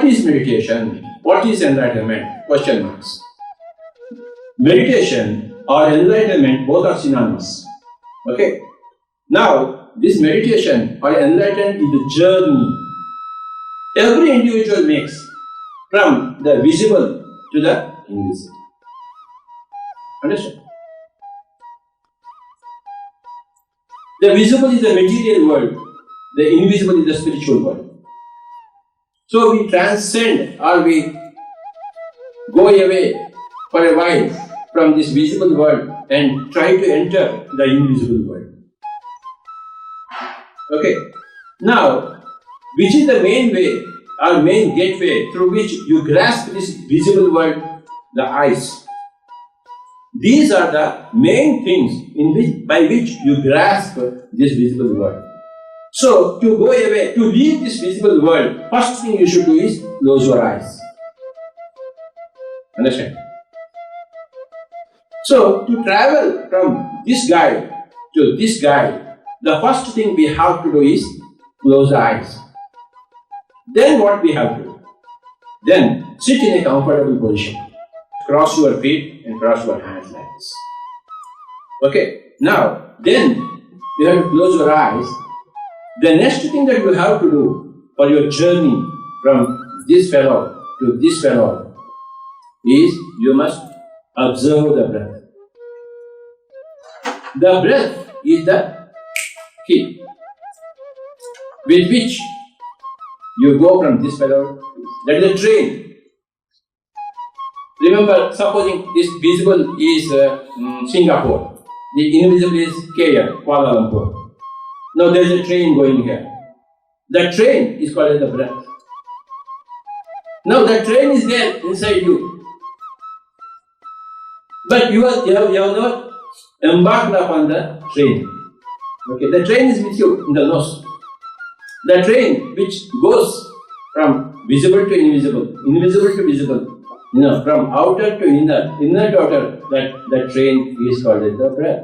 What is meditation? What is enlightenment? Question marks. Meditation or enlightenment, both are synonymous. Okay. Now, this meditation or enlightenment is the journey every individual makes from the visible to the invisible. Understand? The visible is the material world, the invisible is the spiritual world. So we transcend or we go away for a while from this visible world and try to enter the invisible world. Okay. Now, which is the main way or main gateway through which you grasp this visible world? The eyes. These are the main things by which you grasp this visible world. So, to go away, to leave this visible world, first thing you should do is close your eyes. Understand? So, to travel from this guy to this guy, the first thing we have to do is close the eyes. Then what we have to do? Then sit in a comfortable position. Cross your feet and cross your hands like this. Okay, now then you have to close your eyes. The next thing that you have to do for your journey from this fellow to this fellow is you must observe the breath. The breath is the key with which you go from this fellow to this. That is a train. Remember, supposing this visible is Singapore, the invisible is KL, Kuala Lumpur. Now there is a train going here. The train is called as the breath. Now the train is there inside you. But you have not embarked upon the train. Okay, the train is with you in the nose. The train which goes from visible to invisible, invisible to visible, from outer to inner, inner to outer, that train is called as the breath.